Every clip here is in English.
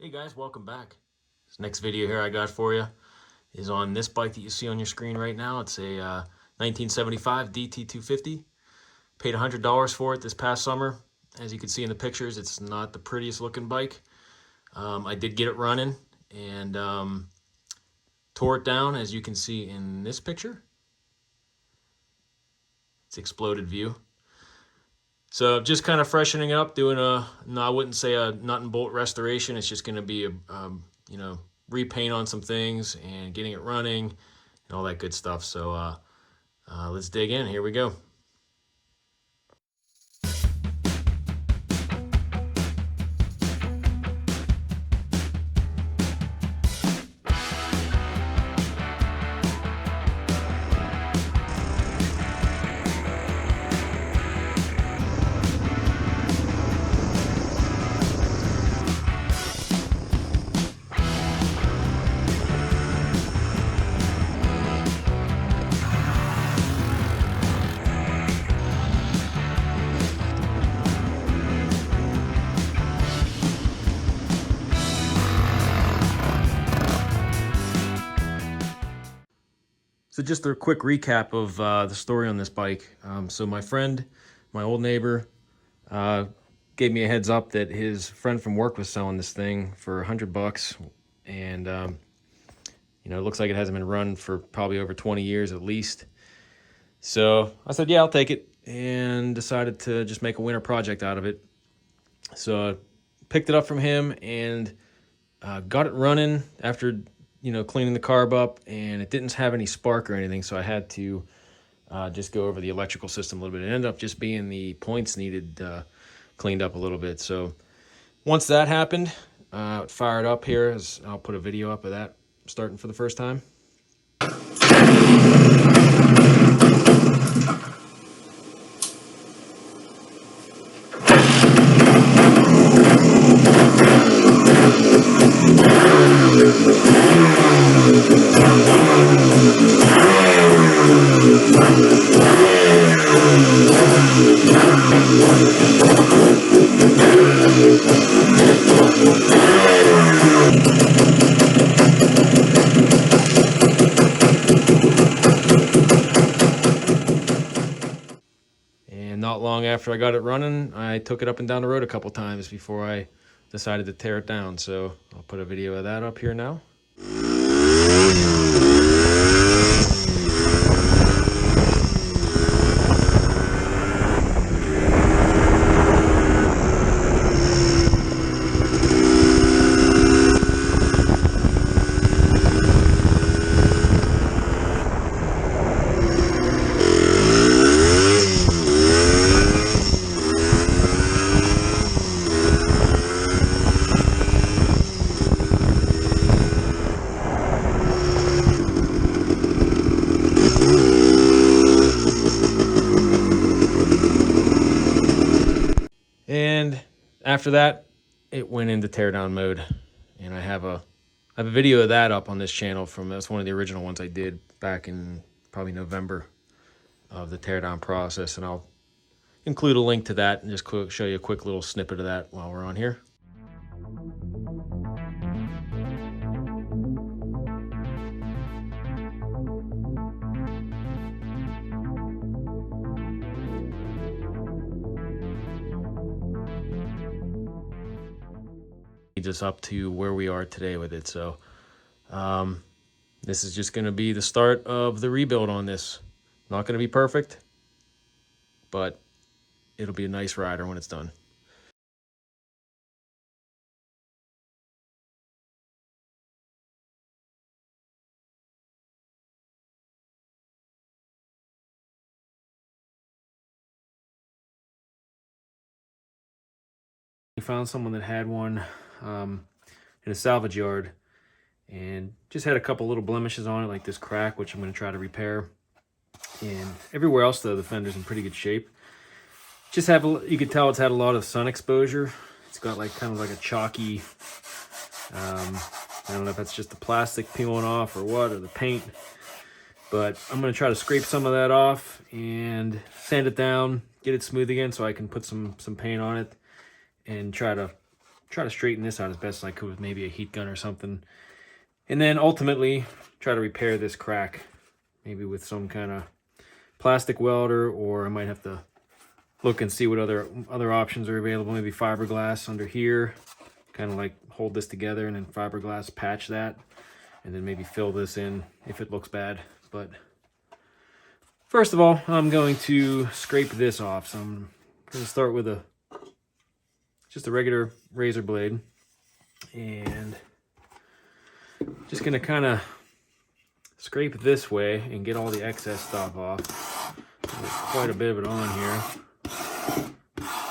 Hey guys, welcome back. This next video here I got for you is on this bike that you see on your screen right now. It's a 1975 DT250. Paid $100 for it this past summer. As you can see in the pictures, it's not the prettiest looking bike. I did get it running and tore it down, as you can see in this picture. It's exploded view. So just kind of freshening it up, doing no, I wouldn't say a nut and bolt restoration. It's just going to be a, repaint on some things and getting it running and all that good stuff. So let's dig in. Here we go. So just a quick recap of the story on this bike. So my friend, my old neighbor, gave me a heads up that his friend from work was selling this thing for $100, and it looks like it hasn't been run for probably over 20 years at least. So I said, yeah, I'll take it, and decided to just make a winter project out of it. So I picked it up from him and got it running after cleaning the carb up, and it didn't have any spark or anything, so I had to just go over the electrical system a little bit. It ended up just being the points needed cleaned up a little bit. So once that happened, fired up here. I'll put a video up of that starting for the first time. And not long after I got it running, I took it up and down the road a couple times before I decided to tear it down. So I'll put a video of that up here now. And after that, it went into teardown mode, and I have a video of that up on this channel. That's one of the original ones I did back in probably November of the teardown process, and I'll include a link to that and just show you a quick little snippet of that while we're on here. Just up to where we are today with it. So this is just going to be the start of the rebuild on this. Not going to be perfect, but it'll be a nice rider when it's done. We found someone that had one in a salvage yard and just had a couple little blemishes on it, like this crack, which I'm going to try to repair. And everywhere else, though, the fender's in pretty good shape. Just you could tell it's had a lot of sun exposure. It's got like kind of like a chalky, I don't know if that's just the plastic peeling off or what, or the paint. But I'm going to try to scrape some of that off and sand it down, get it smooth again so I can put some paint on it and try to try to straighten this out as best I could with maybe a heat gun or something. And then ultimately try to repair this crack, maybe with some kind of plastic welder, or I might have to look and see what other options are available. Maybe fiberglass under here, kind of like hold this together, and then fiberglass patch that, and then maybe fill this in if it looks bad. But first of all, I'm going to scrape this off. So I'm going to start with just a regular razor blade, and just going to kind of scrape it this way and get all the excess stuff off. There's quite a bit of it on here.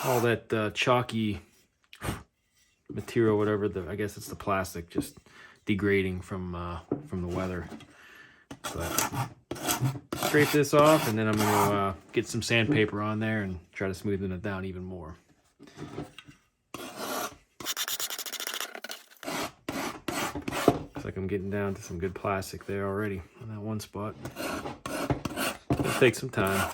All that chalky material, whatever, I guess it's the plastic, just degrading from the weather. But scrape this off, and then I'm going to get some sandpaper on there and try to smoothen it down even more. Looks like I'm getting down to some good plastic there already on that one spot. It'll take some time.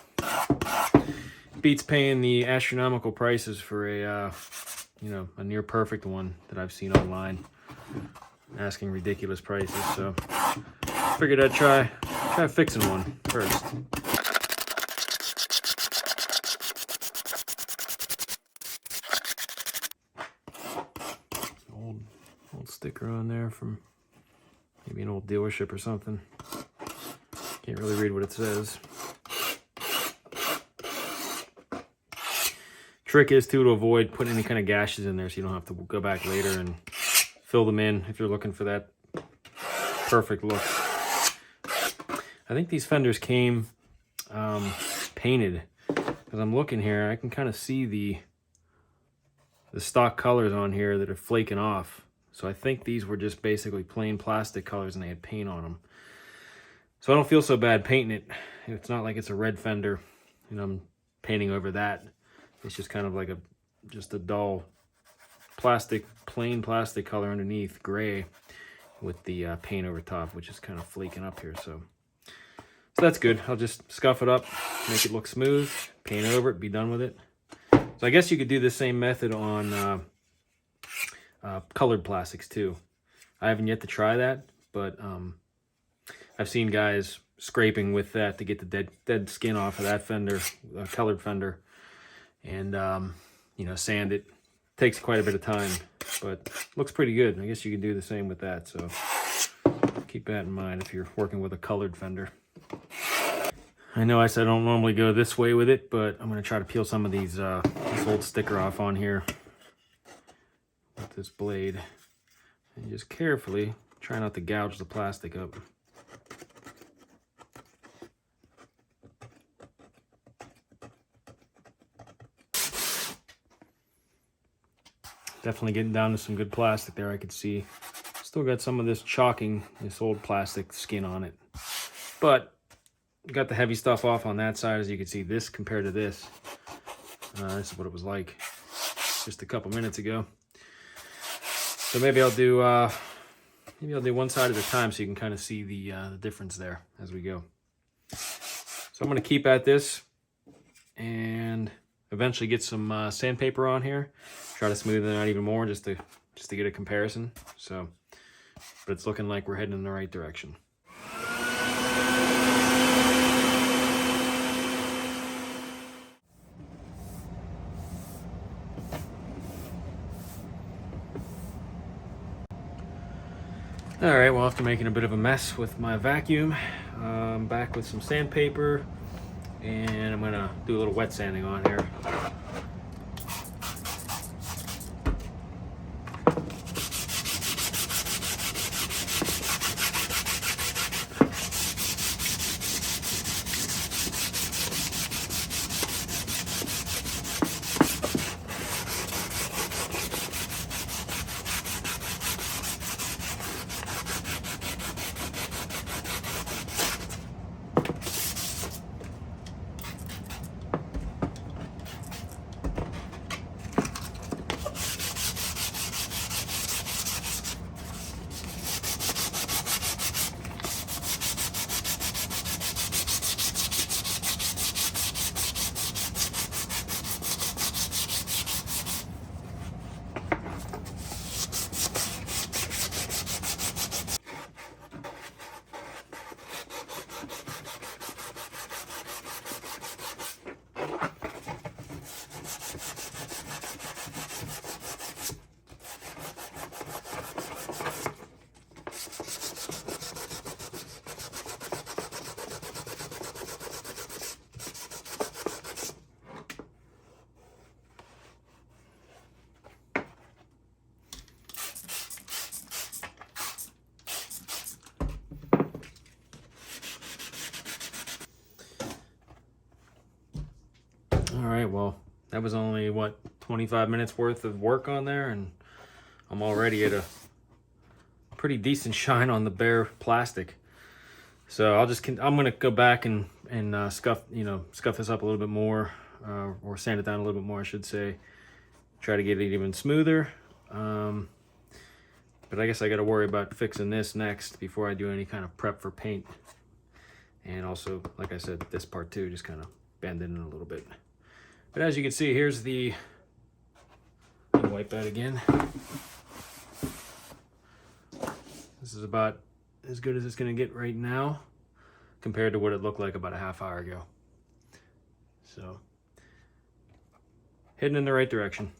Beats paying the astronomical prices for a a near perfect one that I've seen online, asking ridiculous prices. So figured I'd try fixing one first. Old sticker on there from maybe an old dealership or something. Can't really read what it says. Trick is to avoid putting any kind of gashes in there, so you don't have to go back later and fill them in if you're looking for that perfect look. I think these fenders came painted, because I'm looking here, I can kind of see the stock colors on here that are flaking off. So I think these were just basically plain plastic colors and they had paint on them. So I don't feel so bad painting it. It's not like it's a red fender and I'm painting over that. It's just kind of like just a dull plain plastic color underneath, gray, with the paint over top, which is kind of flaking up here. So that's good. I'll just scuff it up, make it look smooth, paint over it, be done with it. So I guess you could do the same method on colored plastics too. I haven't yet to try that, but I've seen guys scraping with that to get the dead skin off of that fender, colored fender, and sand it. Takes quite a bit of time, but looks pretty good. I guess you could do the same with that, so keep that in mind if you're working with a colored fender. I know I said I don't normally go this way with it, but I'm going to try to peel some of this old sticker off on here with this blade, and just carefully try not to gouge the plastic up. Definitely getting down to some good plastic there. I could see still got some of this chalking, this old plastic skin on it, but got the heavy stuff off on that side. As you can see, this compared to this is what it was like just a couple minutes ago. So maybe I'll do one side at a time so you can kind of see the difference there as we go. So I'm going to keep at this and eventually get some sandpaper on here, try to smoothen it out even more just to get a comparison. So, but it's looking like we're heading in the right direction. All right, well, after making a bit of a mess with my vacuum, I'm back with some sandpaper, and I'm gonna do a little wet sanding on here. All right, well, that was only, what, 25 minutes worth of work on there, and I'm already at a pretty decent shine on the bare plastic. So I'm gonna go back and scuff this up a little bit more, or sand it down a little bit more, I should say. Try to get it even smoother. But I guess I got to worry about fixing this next before I do any kind of prep for paint. And also, like I said, this part too, just kind of bend it in a little bit. But as you can see, here's the, wipe that again. This is about as good as it's going to get right now compared to what it looked like about a half hour ago. So, heading in the right direction.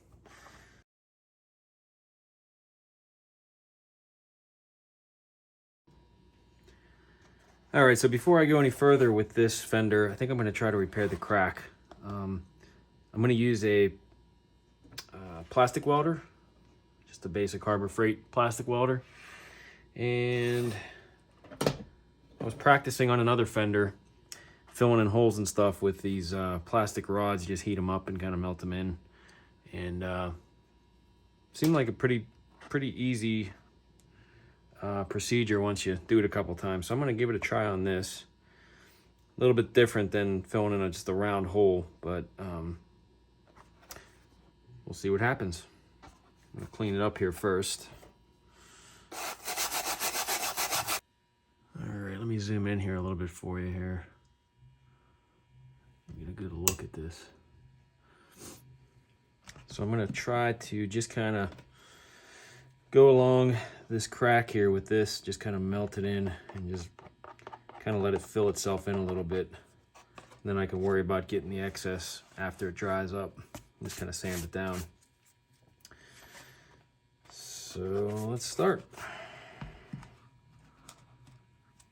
All right, so before I go any further with this fender, I think I'm going to try to repair the crack. I'm going to use a plastic welder, just a basic Harbor Freight plastic welder. And I was practicing on another fender, filling in holes and stuff with these plastic rods. You just heat them up and kind of melt them in. And seemed like a pretty easy procedure once you do it a couple times. So I'm going to give it a try on this. A little bit different than filling in just a round hole, but we'll see what happens. I'm going to clean it up here first. All right, let me zoom in here a little bit for you here. Get a good look at this. So I'm going to try to just kind of go along this crack here with this, just kind of melt it in and just kind of let it fill itself in a little bit. And then I can worry about getting the excess after it dries up. Just kind of sand it down. So let's start.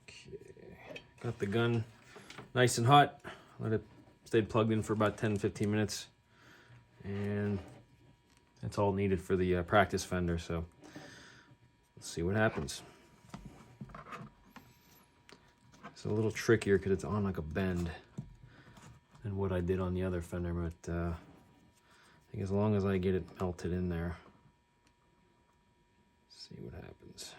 Okay, got the gun nice and hot. Let it stay plugged in for about 10-15 minutes. And that's all needed for the practice fender, so let's see what happens. It's a little trickier because it's on like a bend than what I did on the other fender, but I think as long as I get it melted in there, see what happens.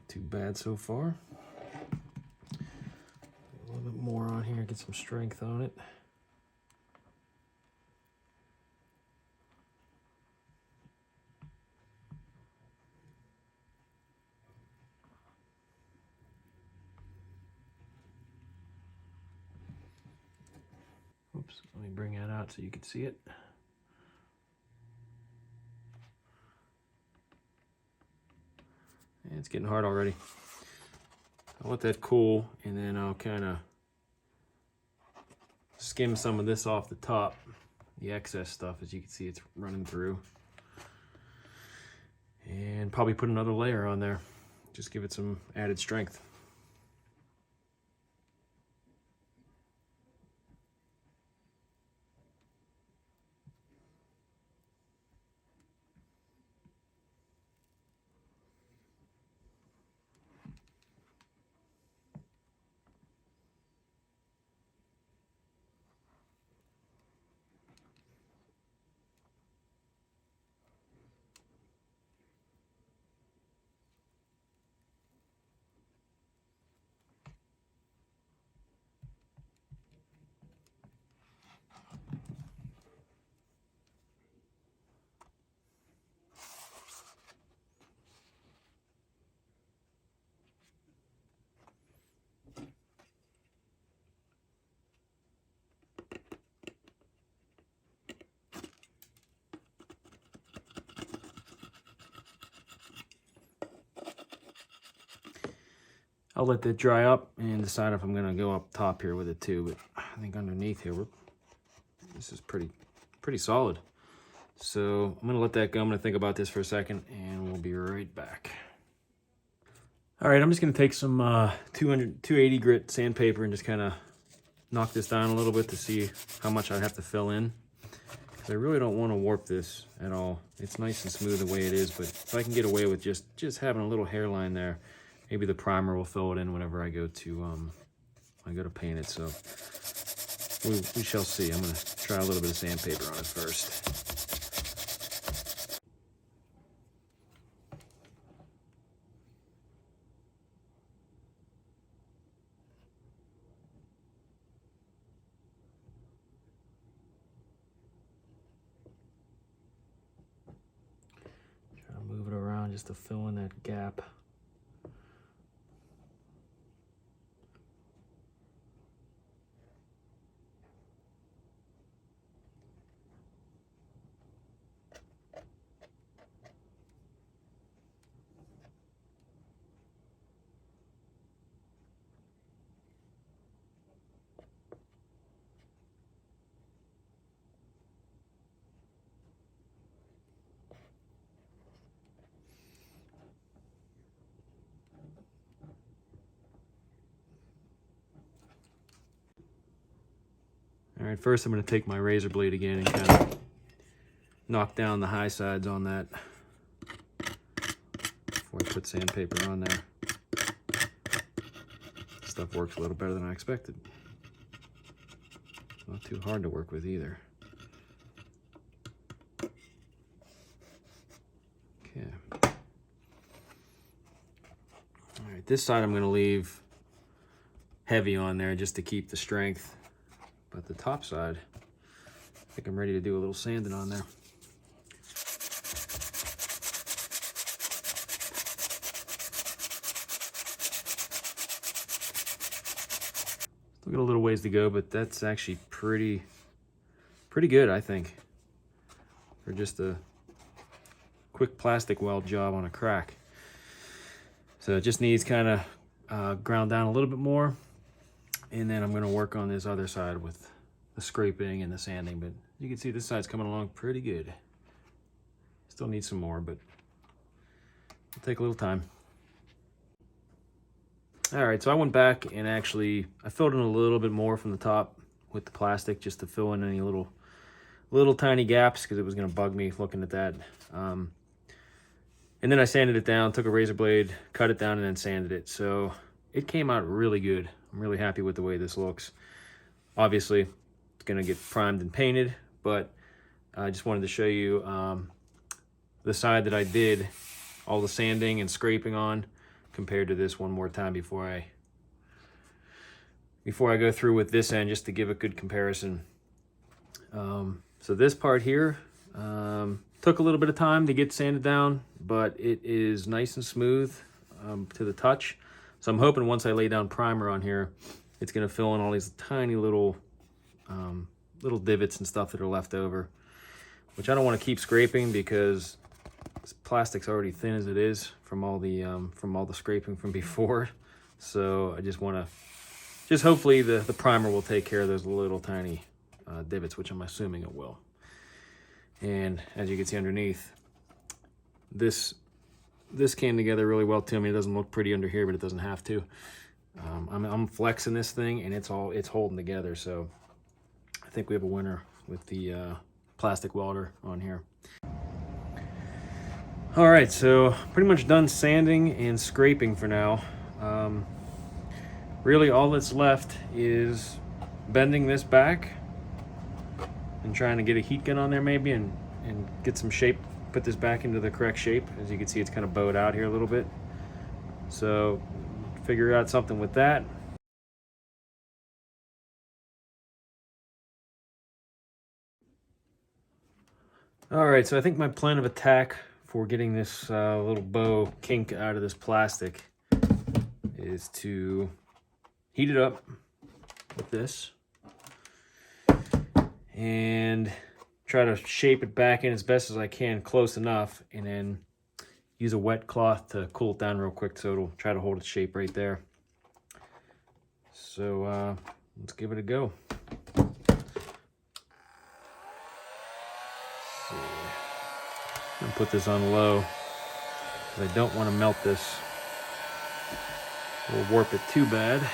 Too bad so far. A little bit more on here, get some strength on it. Oops, let me bring that out so you can see it. And it's getting hard already. I'll let that cool, and then I'll kind of skim some of this off the top, the excess stuff. As you can see, it's running through. And probably put another layer on there. Just give it some added strength. I'll let that dry up and decide if I'm gonna go up top here with it too. But I think underneath here, this is pretty solid. So I'm gonna let that go. I'm gonna think about this for a second and we'll be right back. All right, I'm just gonna take some 280 grit sandpaper and just kind of knock this down a little bit to see how much I have to fill in. Because I really don't want to warp this at all. It's nice and smooth the way it is, but if I can get away with just having a little hairline there, maybe the primer will fill it in whenever I go to paint it. So we shall see. I'm gonna try a little bit of sandpaper on it first. Try to move it around just to fill in that gap. All right, first I'm going to take my razor blade again and kind of knock down the high sides on that before I put sandpaper on there. Stuff works a little better than I expected. Not too hard to work with either. Okay. All right, this side I'm going to leave heavy on there just to keep the strength. But the top side, I think I'm ready to do a little sanding on there. Still got a little ways to go, but that's actually pretty good, I think, for just a quick plastic weld job on a crack. So it just needs kind of ground down a little bit more. And then I'm going to work on this other side with the scraping and the sanding. But you can see this side's coming along pretty good. Still need some more, but it'll take a little time. All right, so I went back and actually I filled in a little bit more from the top with the plastic just to fill in any little tiny gaps because it was going to bug me looking at that. And then I sanded it down, took a razor blade, cut it down, and then sanded it. So it came out really good. I'm really happy with the way this looks. Obviously, it's going to get primed and painted, but I just wanted to show you the side that I did all the sanding and scraping on compared to this one more time before I go through with this end, just to give a good comparison. So this part here took a little bit of time to get sanded down, but it is nice and smooth to the touch. So I'm hoping once I lay down primer on here, it's going to fill in all these tiny little divots and stuff that are left over, which I don't want to keep scraping because this plastic's already thin as it is from all the scraping from before. So I just want to, hopefully the primer will take care of those little tiny divots, which I'm assuming it will. And as you can see underneath, this came together really well too. I mean, it doesn't look pretty under here, but it doesn't have to. I'm flexing this thing and it's holding together. So I think we have a winner with the plastic welder on here. All right, so pretty much done sanding and scraping for now. Really all that's left is bending this back and trying to get a heat gun on there maybe and get some shape, put this back into the correct shape. As you can see, it's kind of bowed out here a little bit. So figure out something with that. All right, so I think my plan of attack for getting this little bow kink out of this plastic is to heat it up with this and try to shape it back in as best as I can, close enough, and then use a wet cloth to cool it down real quick so it'll try to hold its shape right there. So let's give it a go. See. I'm gonna put this on low because I don't want to melt this or warp it too bad.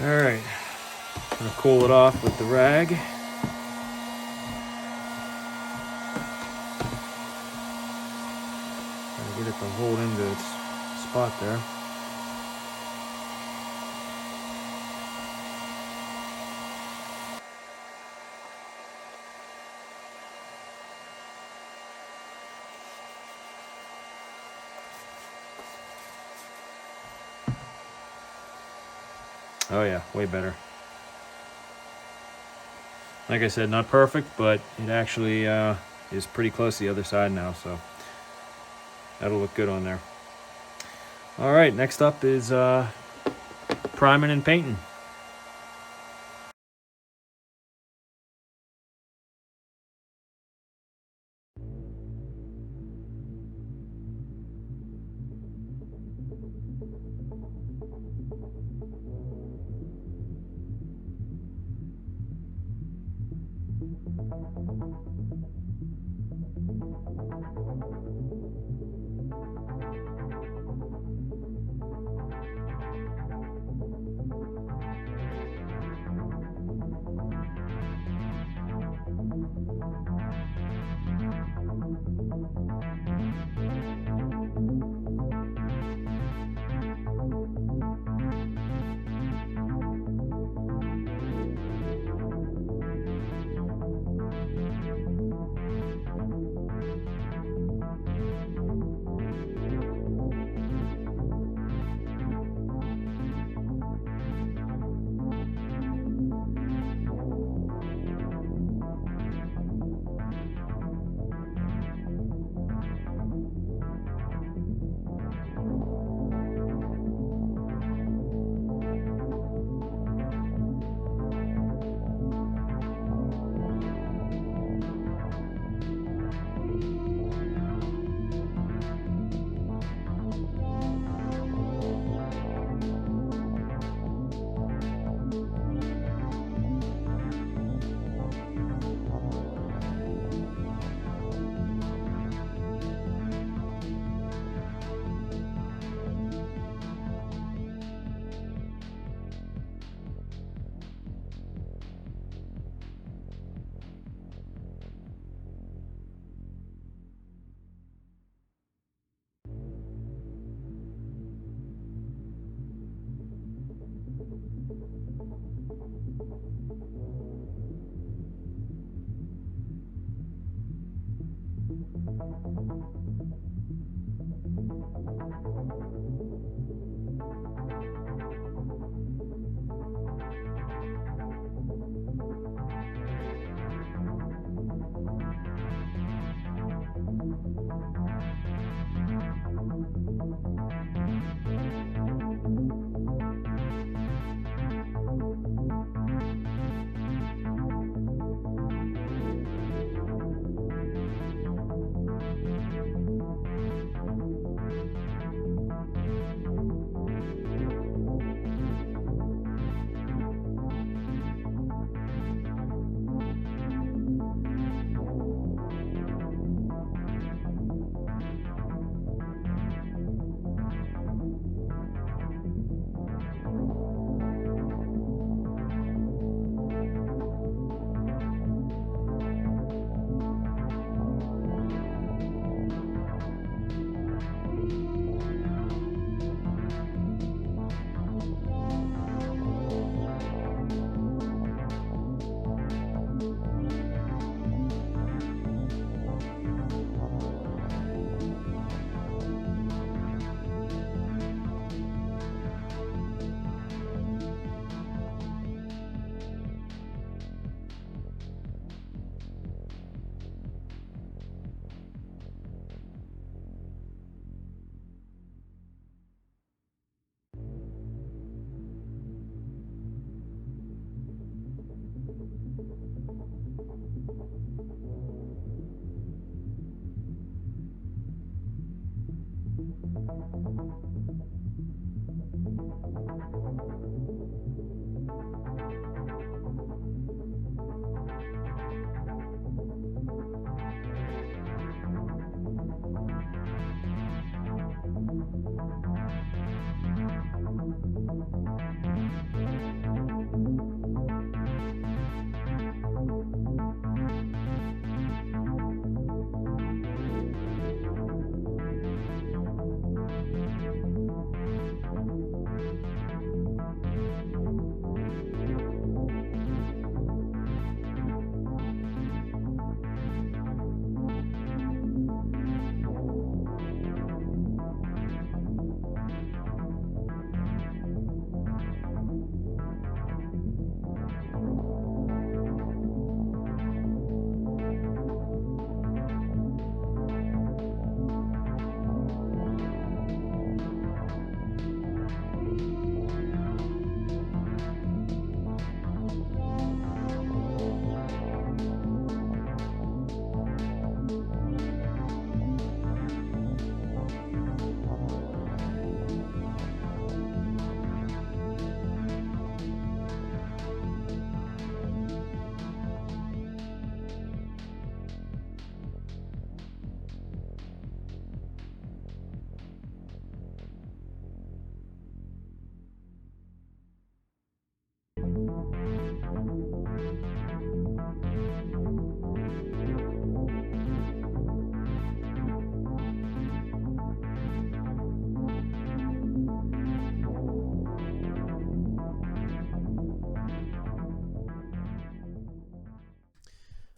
All right, I'm gonna cool it off with the rag. Gotta get it to hold into its spot there. Oh yeah, way better. Like I said, not perfect, but it actually is pretty close to the other side now, so that'll look good on there. All right, next up is priming and painting.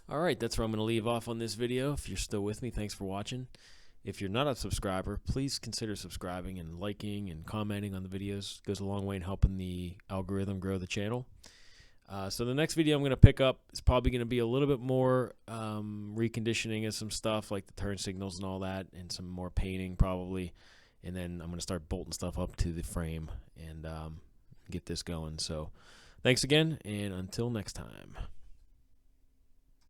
All right, that's where I'm going to leave off on this video. If you're still with me, thanks for watching. If you're not a subscriber, please consider subscribing and liking and commenting on the videos. It goes a long way in helping the algorithm grow the channel. So the next video I'm going to pick up is probably going to be a little bit more reconditioning of some stuff like the turn signals and all that, and some more painting probably. And then I'm going to start bolting stuff up to the frame and get this going. So thanks again, and until next time.